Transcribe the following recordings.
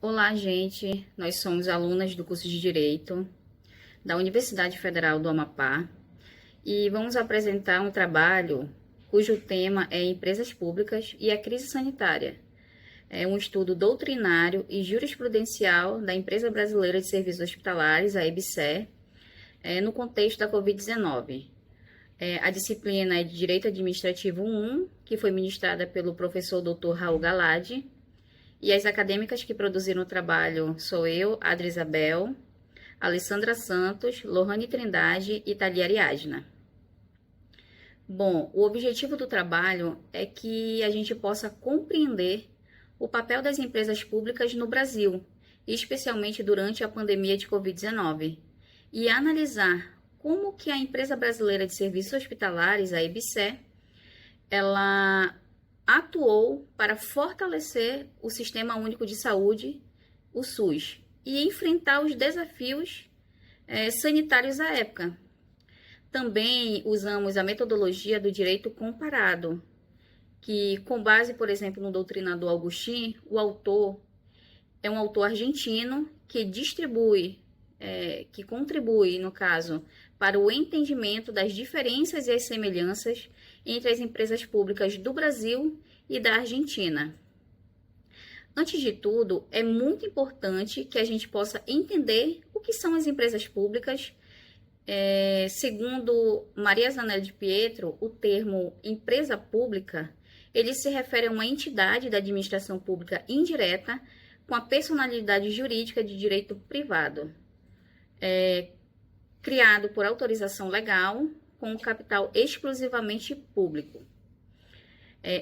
Olá, gente. Nós somos alunas do curso de Direito da Universidade Federal do Amapá e vamos apresentar um trabalho cujo tema é Empresas Públicas e a Crise Sanitária. É um estudo doutrinário e jurisprudencial da Empresa Brasileira de Serviços Hospitalares, a EBSER, no contexto da Covid-19. A disciplina é de Direito Administrativo 1, que foi ministrada pelo professor Dr. Raul Galadi, e as acadêmicas que produziram o trabalho sou eu, Adri Isabel, Alessandra Santos, Lohane Trindade e Thalia Ariadna. Bom, o objetivo do trabalho é que a gente possa compreender o papel das empresas públicas no Brasil, especialmente durante a pandemia de Covid-19, e analisar como que a Empresa Brasileira de Serviços Hospitalares, a EBSER, ela atuou para fortalecer o Sistema Único de Saúde, o SUS, e enfrentar os desafios sanitários à época. Também usamos a metodologia do direito comparado, que, com base, por exemplo, no doutrinador Augustin, o autor é um autor argentino que contribui, no caso, para o entendimento das diferenças e as semelhanças entre as empresas públicas do Brasil e da Argentina. Antes de tudo, é muito importante que a gente possa entender o que são as empresas públicas. Segundo Maria Zanelli de Pietro, o termo empresa pública, ele se refere a uma entidade da administração pública indireta com a personalidade jurídica de direito privado, criado por autorização legal, com capital exclusivamente público.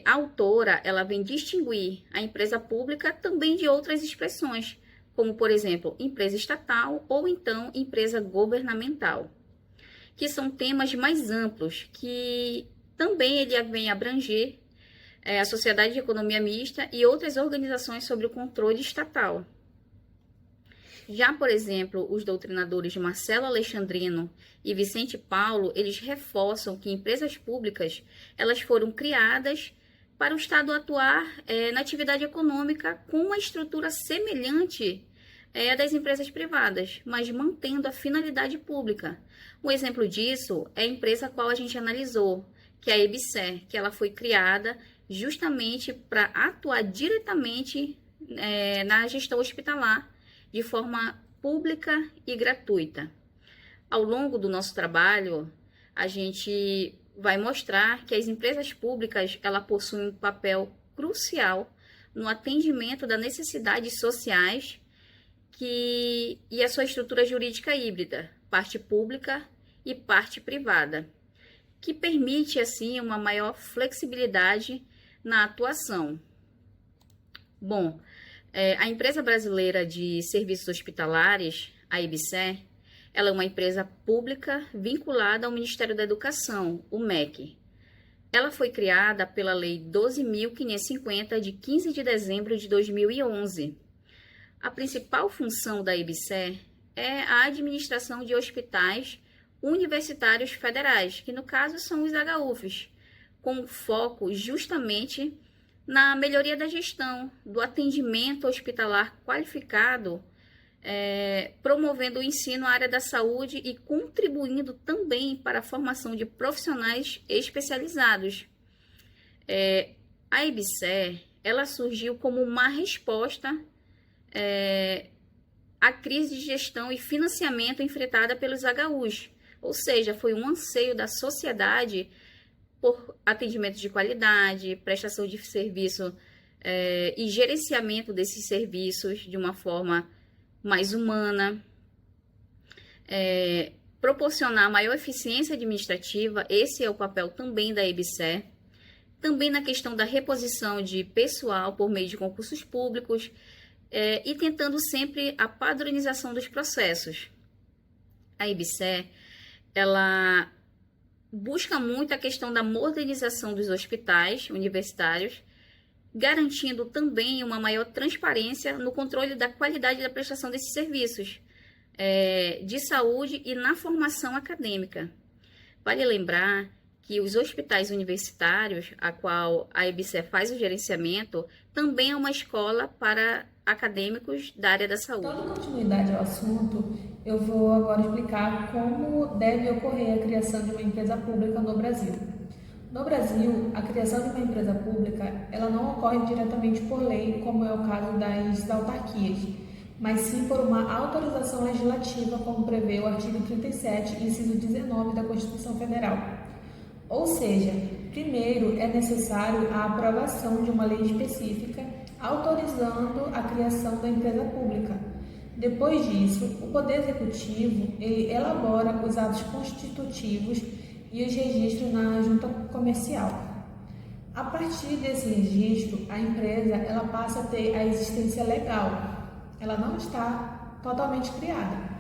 A autora, ela vem distinguir a empresa pública também de outras expressões, como, por exemplo, empresa estatal ou então empresa governamental, que são temas mais amplos, que também ele vem abranger a Sociedade de Economia Mista e outras organizações sobre o controle estatal. Já, por exemplo, os doutrinadores Marcelo Alexandrino e Vicente Paulo, eles reforçam que empresas públicas, elas foram criadas para o Estado atuar na atividade econômica com uma estrutura semelhante à das empresas privadas, mas mantendo a finalidade pública. Um exemplo disso é a empresa a qual a gente analisou, que é a EBSER, que ela foi criada justamente para atuar diretamente na gestão hospitalar, de forma pública e gratuita. Ao longo do nosso trabalho, a gente vai mostrar que as empresas públicas ela possuem um papel crucial no atendimento das necessidades sociais e a sua estrutura jurídica híbrida, parte pública e parte privada, que permite, assim, uma maior flexibilidade na atuação. Bom, a Empresa Brasileira de Serviços Hospitalares, a EBSER, ela é uma empresa pública vinculada ao Ministério da Educação, o MEC. Ela foi criada pela Lei 12.550, de 15 de dezembro de 2011. A principal função da EBSER é a administração de hospitais universitários federais, que no caso são os HUFs, com foco justamente na melhoria da gestão, do atendimento hospitalar qualificado, promovendo o ensino à área da saúde e contribuindo também para a formação de profissionais especializados. A EBSER, ela surgiu como uma resposta à crise de gestão e financiamento enfrentada pelos HUs, ou seja, foi um anseio da sociedade por atendimento de qualidade, prestação de serviço e gerenciamento desses serviços de uma forma mais humana, proporcionar maior eficiência administrativa, esse é o papel também da EBSER, também na questão da reposição de pessoal por meio de concursos públicos e tentando sempre a padronização dos processos. A EBSER, ela busca muito a questão da modernização dos hospitais universitários, garantindo também uma maior transparência no controle da qualidade da prestação desses serviços de saúde e na formação acadêmica. Vale lembrar que os hospitais universitários, a qual a EBSER faz o gerenciamento, também é uma escola para acadêmicos da área da saúde. Dando continuidade ao assunto, eu vou agora explicar como deve ocorrer a criação de uma empresa pública no Brasil. No Brasil, a criação de uma empresa pública ela não ocorre diretamente por lei, como é o caso das autarquias, mas sim por uma autorização legislativa, como prevê o artigo 37, inciso 19 da Constituição Federal. Ou seja, primeiro é necessário a aprovação de uma lei específica autorizando a criação da empresa pública. Depois disso, o Poder Executivo ele elabora os atos constitutivos e os registros na junta comercial. A partir desse registro, a empresa ela passa a ter a existência legal. Ela não está totalmente criada.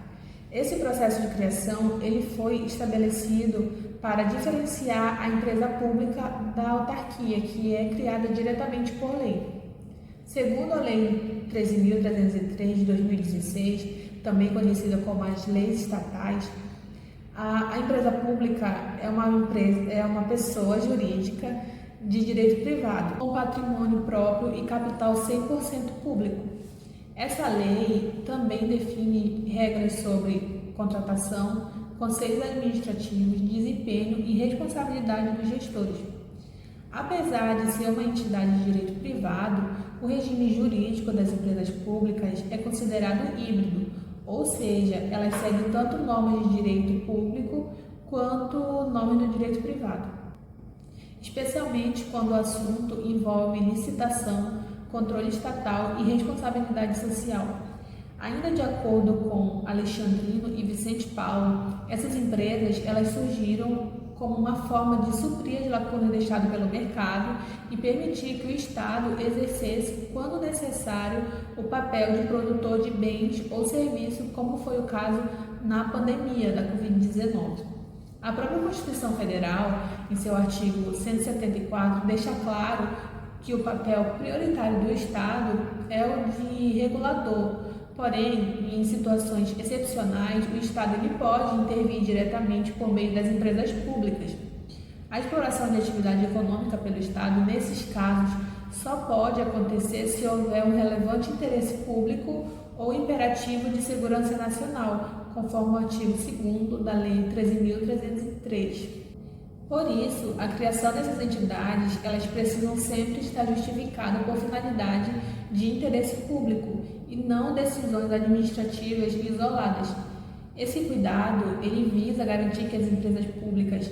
Esse processo de criação ele foi estabelecido para diferenciar a empresa pública da autarquia, que é criada diretamente por lei. Segundo a Lei 13.303 de 2016, também conhecida como as leis estatais, a empresa pública é uma pessoa jurídica de direito privado, com patrimônio próprio e capital 100% público. Essa lei também define regras sobre contratação, conselhos administrativos, desempenho e responsabilidade dos gestores. Apesar de ser uma entidade de direito privado, o regime jurídico das empresas públicas é considerado híbrido, ou seja, elas seguem tanto normas de direito público quanto normas do direito privado, especialmente quando o assunto envolve licitação, controle estatal e responsabilidade social. Ainda de acordo com Alexandrino e Vicente Paulo, essas empresas elas surgiram como uma forma de suprir as lacunas deixadas pelo mercado e permitir que o Estado exercesse, quando necessário, o papel de produtor de bens ou serviços, como foi o caso na pandemia da Covid-19. A própria Constituição Federal, em seu artigo 174, deixa claro que o papel prioritário do Estado é o de regulador. Porém, em situações excepcionais, o Estado ele pode intervir diretamente por meio das empresas públicas. A exploração de atividade econômica pelo Estado, nesses casos, só pode acontecer se houver um relevante interesse público ou imperativo de segurança nacional, conforme o artigo 2º da Lei 13.303. Por isso, a criação dessas entidades, elas precisam sempre estar justificadas por finalidade de interesse público e não decisões administrativas isoladas. Esse cuidado, ele visa garantir que as empresas públicas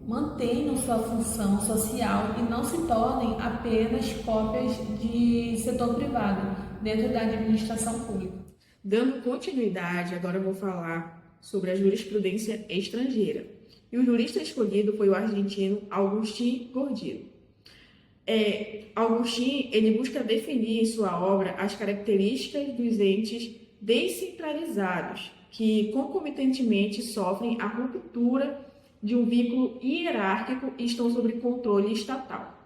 mantenham sua função social e não se tornem apenas cópias de setor privado dentro da administração pública. Dando continuidade, agora eu vou falar sobre a jurisprudência estrangeira. E o jurista escolhido foi o argentino Agustín Gordillo. Agustín ele busca definir em sua obra as características dos entes descentralizados, que concomitantemente sofrem a ruptura de um vínculo hierárquico e estão sob controle estatal.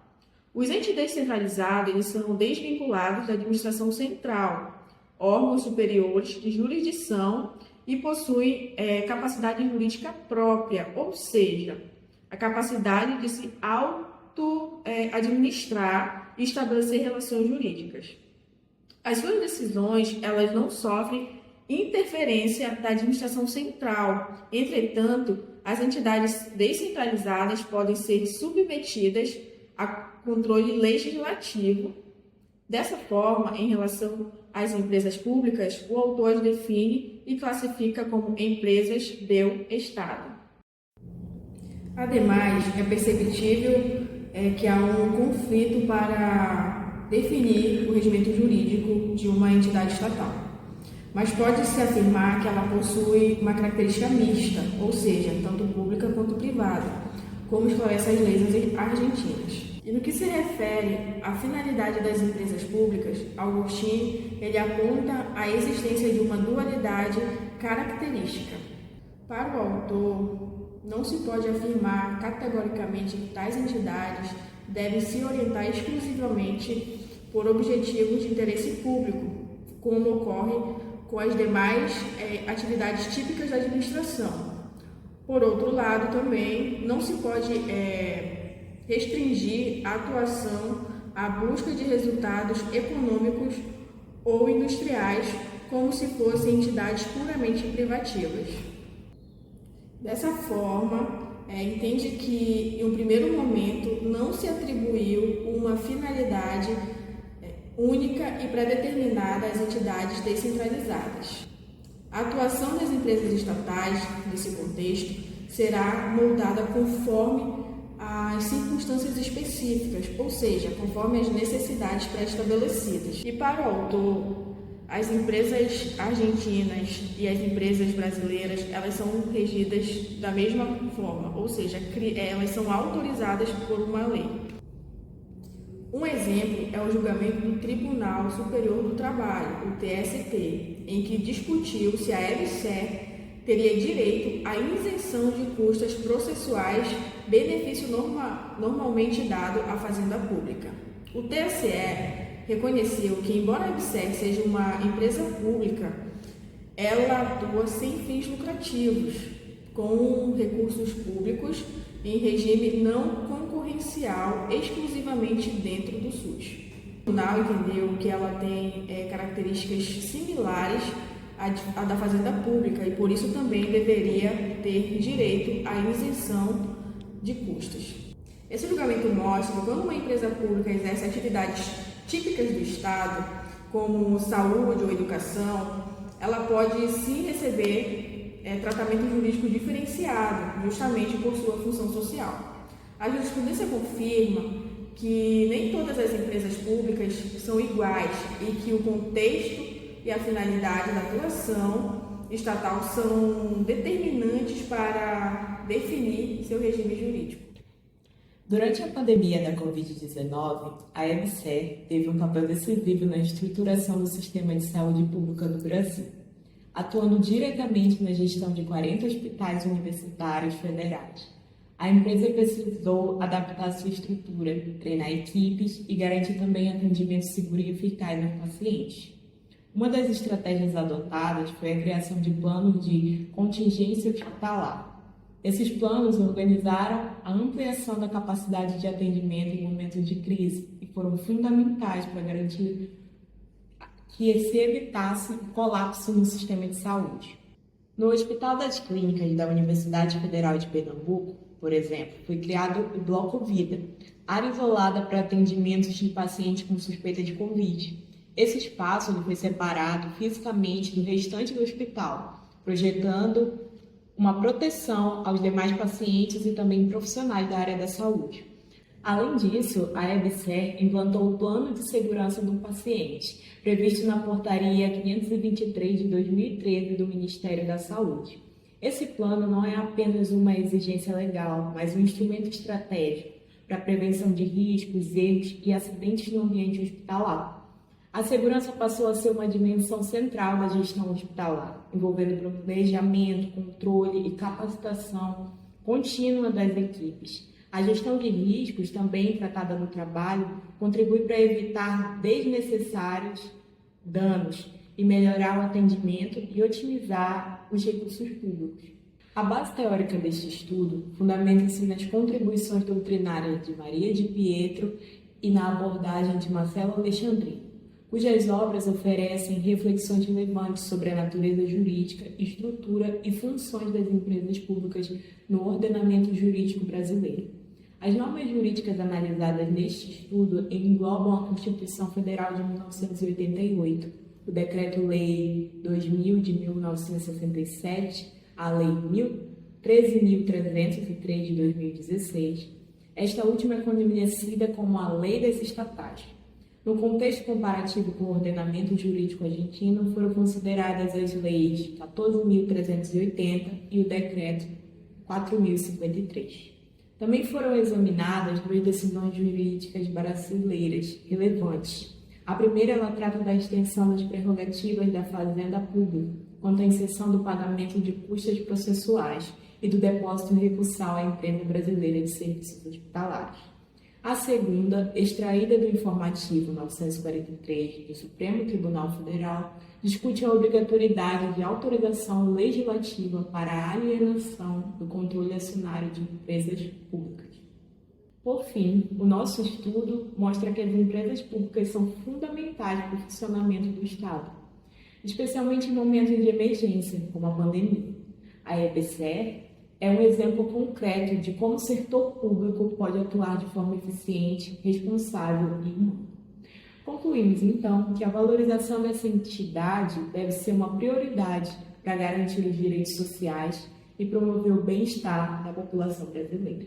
Os entes descentralizados eles são desvinculados da administração central, órgãos superiores de jurisdição e possuem capacidade jurídica própria, ou seja, a capacidade de se auto-administrar e estabelecer relações jurídicas. As suas decisões elas não sofrem interferência da administração central. Entretanto, as entidades descentralizadas podem ser submetidas a controle legislativo. Dessa forma, em relação às empresas públicas, o autor as define e classifica como empresas do Estado. Ademais, é perceptível que há um conflito para definir o regimento jurídico de uma entidade estatal. Mas pode-se afirmar que ela possui uma característica mista, ou seja, tanto pública quanto privada, como esclarece as leis argentinas. E no que se refere à finalidade das empresas públicas, Agustín ele aponta a existência de uma dualidade característica. Para o autor, não se pode afirmar categoricamente que tais entidades devem se orientar exclusivamente por objetivos de interesse público, como ocorre com as demais atividades típicas da administração. Por outro lado, também não se pode restringir a atuação à busca de resultados econômicos ou industriais, como se fossem entidades puramente privativas. Dessa forma, entende que, em um primeiro momento, não se atribuiu uma finalidade única e pré-determinada às entidades descentralizadas. A atuação das empresas estatais, nesse contexto, será moldada conforme as circunstâncias específicas, ou seja, conforme as necessidades pré-estabelecidas. E para o autor, as empresas argentinas e as empresas brasileiras, elas são regidas da mesma forma, ou seja, elas são autorizadas por uma lei. Um exemplo é o julgamento do Tribunal Superior do Trabalho, o TST, em que discutiu se a EBSER teria direito à isenção de custas processuais, benefício normalmente dado à fazenda pública. O TSE reconheceu que, embora a EBSER seja uma empresa pública, ela atua sem fins lucrativos, com recursos públicos em regime não concorrencial, exclusivamente dentro do SUS. O tribunal entendeu que ela tem características similares à da fazenda pública e, por isso, também deveria ter direito à isenção de custos. Esse julgamento mostra que, quando uma empresa pública exerce atividades típicas do Estado, como saúde ou educação, ela pode sim receber tratamento jurídico diferenciado, justamente por sua função social. A jurisprudência confirma que nem todas as empresas públicas são iguais e que o contexto e a finalidade da atuação estatal são determinantes para definir seu regime jurídico. Durante a pandemia da Covid-19, a EBSER teve um papel decisivo na estruturação do sistema de saúde pública do Brasil, atuando diretamente na gestão de 40 hospitais universitários federais. A empresa precisou adaptar sua estrutura, treinar equipes e garantir também atendimento seguro e eficaz aos pacientes. Uma das estratégias adotadas foi a criação de planos de contingência hospitalar. Esses planos organizaram a ampliação da capacidade de atendimento em momentos de crise e foram fundamentais para garantir que se evitasse o colapso no sistema de saúde. No Hospital das Clínicas da Universidade Federal de Pernambuco, por exemplo, foi criado o Bloco Vida, área isolada para atendimentos de pacientes com suspeita de Covid. Esse espaço foi separado fisicamente do restante do hospital, projetando uma proteção aos demais pacientes e também profissionais da área da saúde. Além disso, a EBSER implantou o Plano de Segurança do Paciente, previsto na Portaria 523 de 2013 do Ministério da Saúde. Esse plano não é apenas uma exigência legal, mas um instrumento estratégico para a prevenção de riscos, erros e acidentes no ambiente hospitalar. A segurança passou a ser uma dimensão central da gestão hospitalar, envolvendo planejamento, controle e capacitação contínua das equipes. A gestão de riscos, também tratada no trabalho, contribui para evitar desnecessários danos e melhorar o atendimento e otimizar os recursos públicos. A base teórica deste estudo fundamenta-se nas contribuições doutrinárias de Maria de Pietro e na abordagem de Marcelo Alexandrino, cujas obras oferecem reflexões relevantes sobre a natureza jurídica, estrutura e funções das empresas públicas no ordenamento jurídico brasileiro. As normas jurídicas analisadas neste estudo englobam a Constituição Federal de 1988, o Decreto-Lei 2000 de 1967, a Lei 13.303 de 2016. Esta última é conhecida como a Lei das Estatais. No contexto comparativo com o ordenamento jurídico argentino, foram consideradas as leis 14.380 e o Decreto 4.053. Também foram examinadas duas decisões jurídicas brasileiras relevantes. A primeira, ela trata da extensão das prerrogativas da Fazenda Pública quanto à inserção do pagamento de custas processuais e do depósito recursal à empresa brasileira de serviços hospitalares. A segunda, extraída do informativo 943 do Supremo Tribunal Federal, discute a obrigatoriedade de autorização legislativa para a alienação do controle acionário de empresas públicas. Por fim, o nosso estudo mostra que as empresas públicas são fundamentais para o funcionamento do Estado, especialmente em momentos de emergência, como a pandemia. A EBSER é um exemplo concreto de como o setor público pode atuar de forma eficiente, responsável e humana. Concluímos, então, que a valorização dessa entidade deve ser uma prioridade para garantir os direitos sociais e promover o bem-estar da população brasileira.